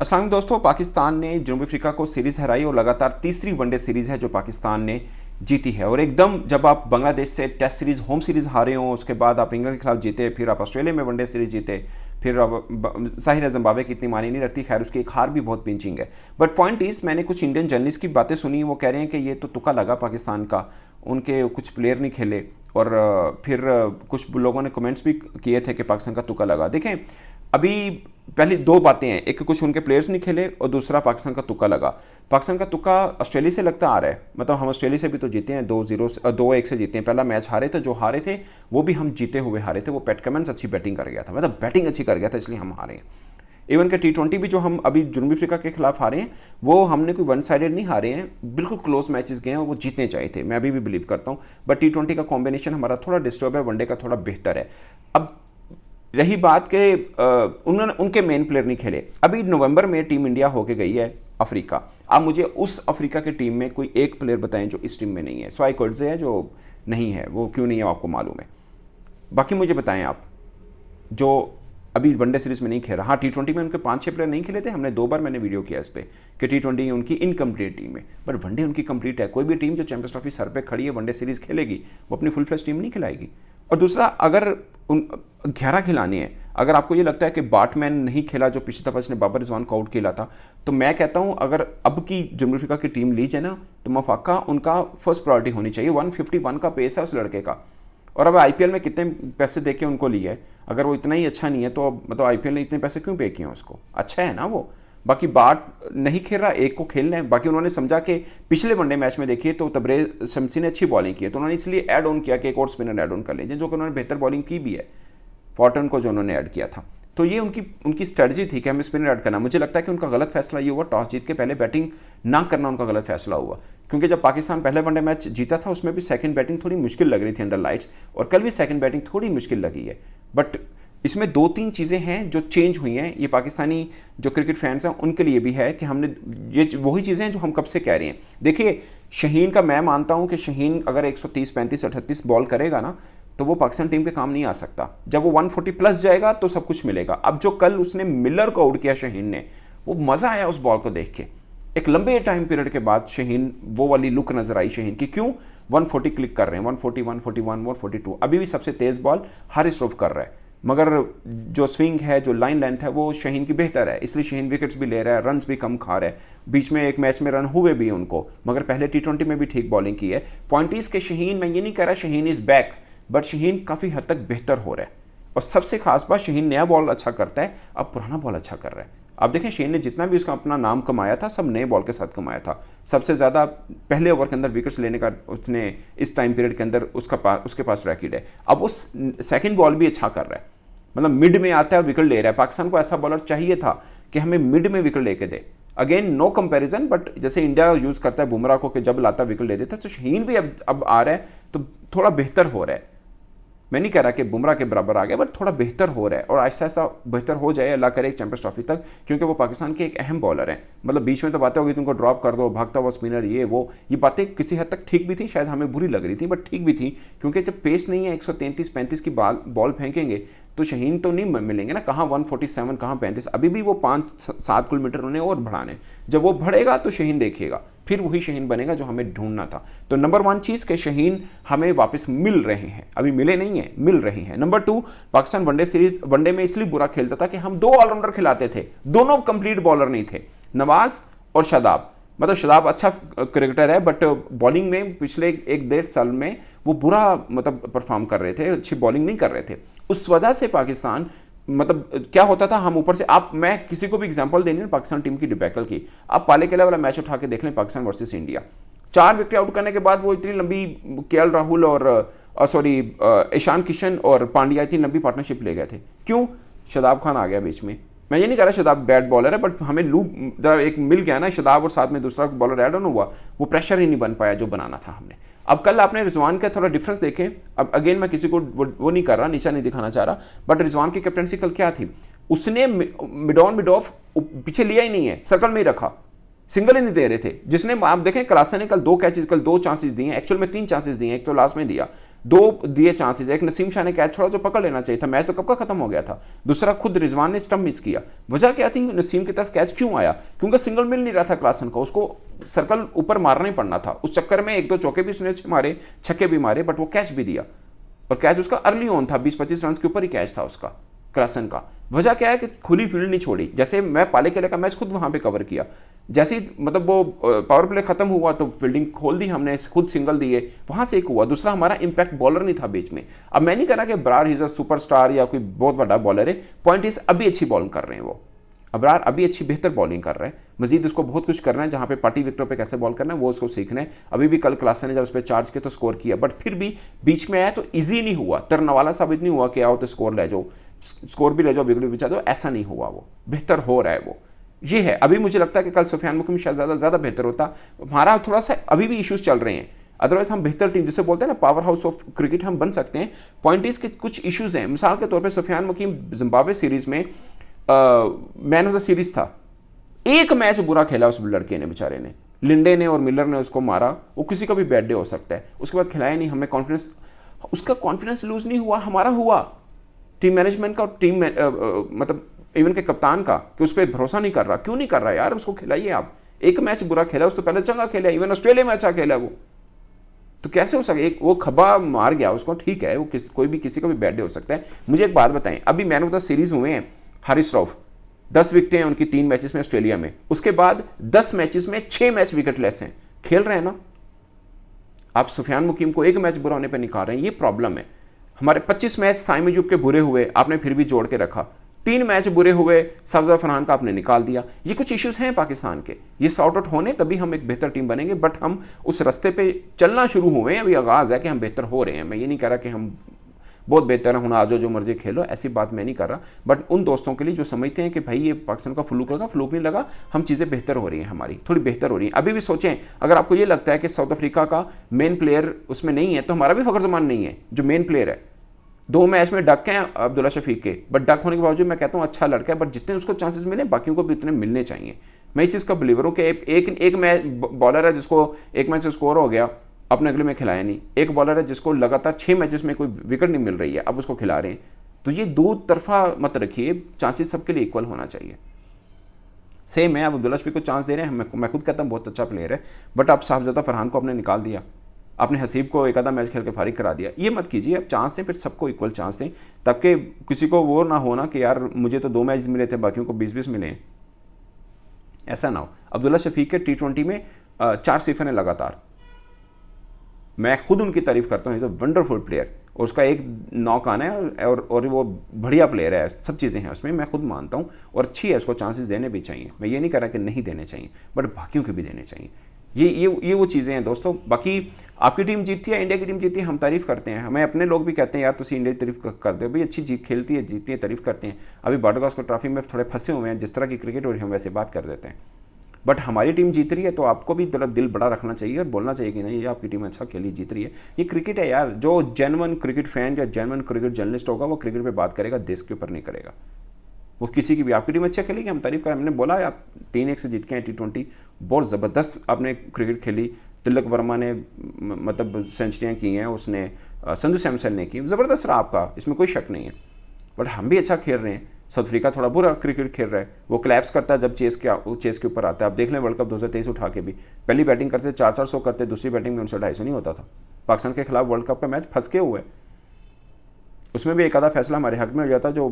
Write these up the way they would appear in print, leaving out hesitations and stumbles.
अस्सलाम दोस्तों, पाकिस्तान ने जनूबी अफ्रीका को सीरीज़ हराई और लगातार तीसरी वनडे सीरीज़ है जो पाकिस्तान ने जीती है। और एकदम जब आप बांग्लादेश से टेस्ट सीरीज़ होम सीरीज़ हारे हो, उसके बाद आप इंग्लैंड के खिलाफ जीते, फिर आप ऑस्ट्रेलिया में वनडे सीरीज़ जीते, फिर जाहिर है जिम्बाब्वे की इतनी मानी नहीं रखती, खैर उसकी एक हार भी बहुत पिंचिंग है। बट पॉइंट इस, मैंने कुछ इंडियन जर्नलिस्ट की बातें सुनी, वो कह रहे हैं कि ये तो तुक्का लगा पाकिस्तान का, उनके कुछ प्लेयर नहीं खेले। और फिर कुछ लोगों ने कमेंट्स भी किए थे कि पाकिस्तान का तुक्का लगा। देखें, अभी पहली दो बातें हैं, एक कुछ उनके प्लेयर्स नहीं खेले और दूसरा पाकिस्तान का तुक्का लगा। पाकिस्तान का तुक्का ऑस्ट्रेलिया से लगता आ रहा है, मतलब हम ऑस्ट्रेलिया से भी तो जीते हैं, 2-1 से जीते हैं। पहला मैच हारे थे, जो हारे थे वो भी हम जीते हुए हारे थे। वो पैट कमिंस अच्छी बैटिंग कर गया था, मतलब बैटिंग अच्छी कर गया था, इसलिए हम हारे हैं। इवन के T20 भी जो हम अभी जनूबी अफ्रीका के खिलाफ हारे हैं, वो हमने कोई वन साइडेड नहीं हारे हैं, बिल्कुल क्लोज मैचेस गए हैं और वो जीतने चाहिए थे, मैं अभी भी बिलीव करता हूँ। बट T20 का कॉम्बिनेशन हमारा थोड़ा डिस्टर्ब है, वनडे का थोड़ा बेहतर है। अब रही बात के उन्होंने उनके मेन प्लेयर नहीं खेले। अभी नवंबर में टीम इंडिया होके गई है अफ्रीका। आप मुझे उस अफ्रीका की टीम में कोई एक प्लेयर बताएं जो इस टीम में नहीं है। स्वाई कोटजे है जो नहीं है, वो क्यों नहीं है आपको मालूम है। बाकी मुझे बताएं आप जो अभी वनडे सीरीज में नहीं खेला। हाँ, T20 में उनके 5-6 प्लेयर नहीं खेले थे, हमने 2 बार मैंने वीडियो किया इस पर कि T20 उनकी इनकम्प्लीट टीम है, बट वनडे उनकी कंप्लीट है। कोई भी टीम जो चैंपियंस ट्रॉफी सर पे खड़ी है वनडे सीरीज खेलेगी, वो अपनी फुल फ्लेज टीम नहीं खिलाएगी। और दूसरा, अगर उन 11 खिलाने हैं, अगर आपको ये लगता है कि बाटमैन नहीं खेला जो पिछली दफा इसने बाबर रिजवान को आउट खेला था, तो मैं कहता हूं अगर अब की जनूबी अफ्रीका की टीम ली जाए ना, तो मफाका उनका फर्स्ट प्रायोरिटी होनी चाहिए। 151 का पेस है उस लड़के का, और अब आईपीएल में कितने पैसे दे के उनको लिया है। अगर वो इतना ही अच्छा नहीं है तो अब मतलब आईपीएल ने इतने पैसे क्यों पे किए हैं उसको, अच्छा है ना वो। बाकी बाट नहीं खेल रहा, एक को खेलना है। बाकी उन्होंने समझा कि पिछले वनडे मैच में देखिए तो तबरेज शमसी ने अच्छी बॉलिंग की है, तो उन्होंने इसलिए ऐड ऑन किया कि एक और स्पिनर ऐड ऑन कर लीजिए, जो कि उन्होंने बेहतर बॉलिंग की भी है, फॉर्टन को जो उन्होंने ऐड किया था। तो ये उनकी स्ट्रेटजी थी कि हमें स्पिनर ऐड करना। मुझे लगता है कि उनका गलत फैसला ये हुआ, टॉस जीत के पहले बैटिंग ना करना उनका गलत फैसला हुआ। क्योंकि जब पाकिस्तान पहले वनडे मैच जीता था, उसमें भी सेकंड बैटिंग थोड़ी मुश्किल लग रही थी अंडर लाइट्स, और कल भी सेकंड बैटिंग थोड़ी मुश्किल लगी है। बट इसमें 2-3 चीज़ें हैं जो चेंज हुई हैं। ये पाकिस्तानी जो क्रिकेट फैंस हैं उनके लिए भी है कि हमने ये वही चीज़ें हैं जो हम कब से कह रहे हैं। देखिए, शहीन का मैं मानता हूं कि शहीन अगर 130, 35, 38 बॉल करेगा ना, तो वो पाकिस्तान टीम के काम नहीं आ सकता। जब वो 140 प्लस जाएगा तो सब कुछ मिलेगा। अब जो कल उसने मिलर को आउट किया शहीन ने, वो मज़ा आया उस बॉल को देख के। एक लंबे टाइम पीरियड के बाद शहीन, वो वाली लुक नजर आई शहीन की। क्यों 140 क्लिक कर रहे हैं, 140, 141, 142, अभी भी सबसे तेज बॉल हारिस रऊफ कर रहा है, मगर जो स्विंग है, जो लाइन लेंथ है, वो शहीन की बेहतर है, इसलिए शहीन विकेट्स भी ले रहा है, रन्स भी कम खा रहा है। बीच में एक मैच में रन हुए भी उनको, मगर पहले T20 में भी ठीक बॉलिंग की है। पॉइंट इज के शहीन, मैं ये नहीं कह रहा Shaheen is back, but Shaheen काफ़ी हद तक बेहतर हो रहा है। और सबसे खास बात, शहीन नया बॉल अच्छा करता है, अब पुराना बॉल अच्छा कर रहा है। आप देखें, शहीन ने जितना भी उसका अपना नाम कमाया था, सब नए बॉल के साथ कमाया था। सबसे ज़्यादा पहले ओवर के अंदर विकेट्स लेने का उसने इस टाइम पीरियड के अंदर उसके पास रैकेट है। अब वो सेकंड बॉल भी अच्छा कर रहा है, मतलब मिड में आता है विकेट ले रहा है। पाकिस्तान को ऐसा बॉलर चाहिए था कि हमें मिड में विकेट लेके दे। अगेन नो कंपैरिजन, बट जैसे इंडिया यूज़ करता है बुमराह को कि जब लाता विकेट ले देता, तो शहीन भी अब आ रहा है, तो थोड़ा बेहतर हो रहा है। मैं नहीं कह रहा कि बुमराह के बराबर आ गया, बट थोड़ा बेहतर हो रहा है, और ऐसा ऐसा बेहतर हो जाए, अल्लाह करे, एक चैंपियंस ट्रॉफी तक, क्योंकि वो पाकिस्तान के एक अहम बॉलर हैं। मतलब बीच में तो बातें होगी तुमको ड्रॉप कर दो, भागता हुआ स्पिनर, ये बातें किसी हद तक ठीक भी थी, शायद हमें बुरी लग रही थी, बट ठीक भी थी, क्योंकि जब पेस नहीं है, 133-35 की बॉल फेंकेंगे तो शहीन तो नहीं मिलेंगे ना। कहाँ 147, कहाँ 35, अभी भी वो 5-7 किलोमीटर उन्हें और बढ़ाने। जब वो बढ़ेगा तो शहीन देखिएगा, फिर वही शहीन बनेगा जो हमें ढूंढना था। तो नंबर 1 चीज़ के शहीन हमें वापस मिल रहे हैं, अभी मिले नहीं है, मिल रहे हैं। नंबर 2, पाकिस्तान वनडे में इसलिए बुरा खेलता था कि हम 2 ऑलराउंडर खिलाते थे, दोनों कंप्लीट बॉलर नहीं थे, नवाज और शादाब। मतलब शादाब अच्छा क्रिकेटर है, बट बॉलिंग में पिछले 1-1.5 साल में वो बुरा मतलब परफॉर्म कर रहे थे, अच्छी बॉलिंग नहीं कर रहे थे। उस वजह से पाकिस्तान, मतलब क्या होता था, हम ऊपर से, आप मैं किसी को भी एग्जांपल देनी है पाकिस्तान टीम की डिबैकल की, आप पाले केला वाला मैच उठा के देख लें, Pakistan versus India. 4 wicket out करने के बाद वो इतनी लंबी केएल राहुल और ईशान किशन और पांड्या इतनी लंबी पार्टनरशिप ले गए थे। क्यों? शादाब खान आ गया बीच में। मैं ये नहीं कह रहा शादाब बैड बॉलर है, बट हमें लूप एक मिल गया ना शादाब, और साथ में दूसरा बॉलर ऐड ऑन हुआ, वो प्रेशर ही नहीं बन पाया जो बनाना था हमने। अब कल आपने रिजवान का थोड़ा डिफरेंस देखें। अब अगेन मैं किसी को वो नहीं कर रहा, नीचा नहीं दिखाना चाह रहा, बट रिजवान की कैप्टनसी कल क्या थी, उसने मिड ऑफ पीछे लिया ही नहीं है, सर्कल में ही रखा, सिंगल ही नहीं दे रहे थे। जिसने आप देखें क्लासन ने कल 2 कैचेस, कल 2 चांसेस दिए, एक्चुअल में 3 चांसेस दिए, एक तो लास्ट में दिया, दो दिए चांसेस, एक नसीम शाह ने कैच छोड़ा जो पकड़ लेना चाहिए था, मैच तो कब का खत्म हो गया था। दूसरा खुद रिजवान ने स्टंप मिस किया। वजह क्या थी, नसीम की तरफ कैच क्यों आया, क्योंकि सिंगल मिल नहीं रहा था क्लासन का, उसको सर्कल ऊपर मारना ही पड़ना था। उस चक्कर में एक दो चौके भी उसने मारे, छक्के भी मारे, बट वो कैच भी दिया, और कैच उसका अर्ली ऑन था, 20-25 रन के ऊपर ही कैच था उसका क्लासन का। वजह क्या है कि खुली फील्ड नहीं छोड़ी। जैसे मैं पाले केले का मैच खुद वहां पे कवर किया, जैसे ही मतलब वो पावर प्ले खत्म हुआ तो फील्डिंग खोल दी हमने, खुद सिंगल दिए, वहां से एक हुआ। दूसरा हमारा इंपैक्ट बॉलर नहीं था बीच में। अब मैं नहीं कह रहा कि बरार इज अ सुपरस्टार या कोई बहुत बड़ा बॉलर है, पॉइंट इज अभी अच्छी बॉलिंग कर रहे हैं वो, अबरार अभी अच्छी बेहतर बॉलिंग कर रहे हैं, मजीद उसको बहुत कुछ करना है। जहां पे पार्टी विकेटों पे कैसे बॉल करना है वो उसको सीखना है। अभी भी कल क्लासन ने जब उस पर चार्ज किया तो स्कोर किया, बट फिर भी बीच में आया तो इजी नहीं हुआ, तरनवाला साबित नहीं हुआ कि आओ तो स्कोर ले जाओ, स्कोर भी ले जाओ, विकेट भी बचा दो, ऐसा नहीं हुआ। वो बेहतर हो रहा है वो, ये है। अभी मुझे लगता है कि कल सुफियान मुकीम शायद ज़्यादा बेहतर होता। हमारा थोड़ा सा अभी भी इश्यूज चल रहे हैं, अदरवाइज हम बेहतर टीम जिसे बोलते हैं ना पावर हाउस ऑफ क्रिकेट हम बन सकते हैं। पॉइंट इज के कुछ इश्यूज हैं। मिसाल के तौर पे सुफियान मुकीम जिम्बाब्वे सीरीज में मैन ऑफ द सीरीज था, एक मैच बुरा खेला उस लड़के ने बेचारे ने, लिंडे ने और मिलर ने उसको मारा। वो किसी का भी बैड डे हो सकता है, उसके बाद खिलाया नहीं, हमें कॉन्फिडेंस, उसका कॉन्फिडेंस लूज नहीं हुआ, हमारा हुआ, टीम मैनेजमेंट का और टीम मतलब इवन के कप्तान का, कि उस पर भरोसा नहीं कर रहा। क्यों नहीं कर रहा यार, उसको खिलाइए आप। एक मैच बुरा खेला, उससे पहले चंगा खेला, इवन ऑस्ट्रेलिया में अच्छा खेला वो, तो कैसे हो सके। एक वो खब्बा मार गया उसको, ठीक है, वो कोई भी किसी का भी बैड डे हो सकता है। मुझे एक बात बताएं, अभी मैन ऑफ द सीरीज हुए हैं हारिस रऊफ, 10 विकेटें हैं उनकी 3 मैचेस में ऑस्ट्रेलिया में, उसके बाद 10 मैचेस में 6 मैच विकेट लेस हैं, खेल रहे हैं ना। आप सुफियान मुकीम को एक मैच बुरा होने पर निकाल रहे हैं, ये प्रॉब्लम है। हमारे 25 मैच साइम अयूब के बुरे हुए, आपने फिर भी जोड़ के रखा। 3 मैच बुरे हुए, सब्जा फरहान का आपने निकाल दिया। ये कुछ इश्यूज हैं पाकिस्तान के, ये सॉर्ट आउट होने तभी हम एक बेहतर टीम बनेंगे। बट हम उस रास्ते पे चलना शुरू हुए हैं, अभी आगाज है कि हम बेहतर हो रहे हैं। मैं ये नहीं कह रहा कि हम बहुत बेहतर है, आज जो मर्जी खेलो, ऐसी बात मैं नहीं कर रहा। बट उन दोस्तों के लिए जो समझते हैं कि भाई ये पाकिस्तान का फ्लूक लगा, फ्लूक नहीं लगा, हम चीज़ें बेहतर हो रही हैं, हमारी थोड़ी बेहतर हो रही हैं। अभी भी सोचें, अगर आपको ये लगता है कि साउथ अफ्रीका का मेन प्लेयर उसमें नहीं है, तो हमारा भी फ़खर जमान नहीं है जो मेन प्लेयर है। 2 मैच में डक हैं अब्दुल्ला शफीक के, बट डक होने के बावजूद मैं कहता हूँ अच्छा लड़का है, बट जितने उसको चांसेस मिले बाकियों को भी उतने मिलने चाहिए। मैं इस चीज़ का बिलीवर हूँ कि एक मैच बॉलर है जिसको एक मैच से स्कोर हो गया, अपने अगले में खिलाया नहीं। एक बॉलर है जिसको लगातार 6 मैचेस में कोई विकेट नहीं मिल रही है, अब उसको खिला रहे हैं। तो ये दो तरफा मत रखिए, चांसेस सबके लिए इक्वल होना चाहिए। सेम है, अब अब्दुल्ला शफीक को चांस दे रहे हैं, मैं खुद कहता हूँ बहुत अच्छा प्लेयर है, बट अब साहबजादा फरहान को आपने निकाल दिया, आपने हसीब को एक आधा मैच खेल के फारिग करा दिया। ये मत कीजिए, अब चांस दें, फिर सबको इक्वल चांस दें, ताकि किसी को वो ना होना कि यार मुझे तो 2 मैच मिले थे, बाकियों को 20-20 मिले हैं, ऐसा ना हो। अब्दुल्ला शफीक के T20 में 4 सिफर हैं लगातार, मैं खुद उनकी तारीफ करता हूँ, इज़ अ वंडरफुल प्लेयर, और उसका एक नॉक आना है और वो बढ़िया प्लेयर है, सब चीज़ें हैं उसमें, मैं खुद मानता हूँ, और अच्छी है, उसको चांसेस देने भी चाहिए। मैं ये नहीं कह रहा कि नहीं देने चाहिए, बट बाकियों के भी देने चाहिए। ये वो चीज़ें हैं दोस्तों। बाकी आपकी टीम जीतती है, इंडिया की टीम जीतती है, हम तारीफ़ करते हैं, हमें अपने लोग भी कहते हैं यार तुम इंडिया की तारीफ कर दो भाई, अच्छी जीत खेलती है, जीतती है, तारीफ़ करते हैं। अभी बॉर्डर ट्रॉफी में थोड़े फंसे हुए हैं, जिस तरह की क्रिकेट हो रही है हम वैसे बात कर देते हैं, बट हमारी टीम जीत रही है तो आपको भी दिल बड़ा रखना चाहिए और बोलना चाहिए कि नहीं ये आपकी टीम अच्छा खेली, जीत रही है। ये क्रिकेट है यार, जो जेन्युइन क्रिकेट फैन या जेन्युइन क्रिकेट जर्नलिस्ट होगा वो क्रिकेट पे बात करेगा, देश के ऊपर नहीं करेगा। वो किसी की भी, आपकी टीम अच्छा खेलेगी हम तारीफ करें, हमने बोला आप 3-1 से जीत के हैं T20, बहुत ज़बरदस्त आपने क्रिकेट खेली। तिलक वर्मा ने मतलब सेंचुरियाँ की हैं, उसने संजू सैमसन ने की, ज़बरदस्त रहा आपका, इसमें कोई शक नहीं है। बट हम भी अच्छा खेल रहे हैं, साउथ अफ्रीका थोड़ा बुरा क्रिकेट खेल रहा है, वो क्लैप्स करता है जब चेस के ऊपर आता है। आप देख लें वर्ल्ड कप 2023 उठा के भी, पहली बैटिंग करते 400 करते, दूसरी बैटिंग में उनसे 250 नहीं होता था। पाकिस्तान के खिलाफ वर्ल्ड कप का मैच फंस के हुआ है, उसमें भी एक आधा फैसला हमारे हक में हो जाता, जो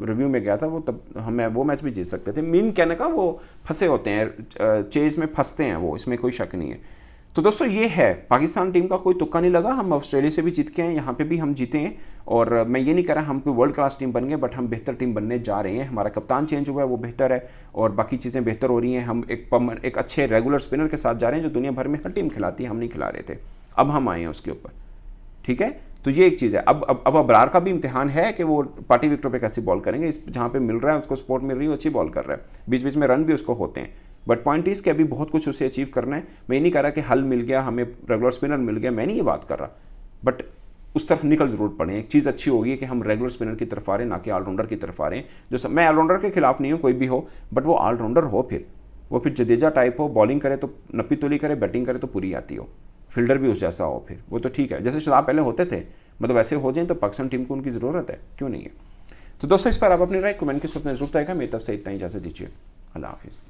रिव्यू में गया था वो, तब हमें वो मैच भी जीत सकते थे। मीन कहने का वो फंसे होते हैं, चेस में फंसते हैं वो, इसमें कोई शक नहीं है। तो दोस्तों ये है, पाकिस्तान टीम का कोई तुक्का नहीं लगा, हम ऑस्ट्रेलिया से भी जीत के हैं, यहाँ पे भी हम जीते हैं। और मैं ये नहीं कह रहा हम कोई वर्ल्ड क्लास टीम बन गए, बट हम बेहतर टीम बनने जा रहे हैं। हमारा कप्तान चेंज हुआ है, वो बेहतर है, और बाकी चीज़ें बेहतर हो रही हैं। हम एक अच्छे रेगुलर स्पिनर के साथ जा रहे हैं, जो दुनिया भर में हर टीम खिलाती है, हम नहीं खिला रहे थे, अब हम आए हैं उसके ऊपर, ठीक है। तो ये एक चीज़ है। अब अबरार का भी इम्तिहान है कि वो पार्टी विकेटों पे कैसे बॉल करेंगे, इस जहाँ पे मिल रहा है उसको सपोर्ट मिल रही है, अच्छी बॉल कर रहा है, बीच बीच में रन भी उसको होते हैं। बट पॉइंट इज कि अभी बहुत कुछ उसे अचीव करना है। मैं नहीं कह रहा कि हल मिल गया, हमें रेगुलर स्पिनर मिल गया, मैं नहीं ये बात कर रहा, बट उस तरफ निकल जरूर पड़े। एक चीज़ अच्छी होगी कि हम रेगुलर स्पिनर की तरफ आ रहे हैं, ना कि ऑलराउंडर की तरफ आ रहे हैं। जो मैं ऑलराउंडर के खिलाफ नहीं हूँ, कोई भी हो, बट वो ऑलराउंडर हो, फिर वो फिर जडेजा टाइप हो, बॉलिंग करे तो नप्पी तुली करे, बैटिंग करे तो पूरी आती हो, फील्डर भी उस जैसा हो, फिर वो तो ठीक है, जैसे शादाब पहले होते थे, मतलब वैसे हो जाए तो पाकिस्तान टीम को उनकी ज़रूरत है, क्यों नहीं है। तो दोस्तों इस पर आप अपनी राय कमेंट के साथ में जरूर आएगा। मेरी तरफ से इतना ही, इजाज़त दीजिए, अल्लाह हाफिज़।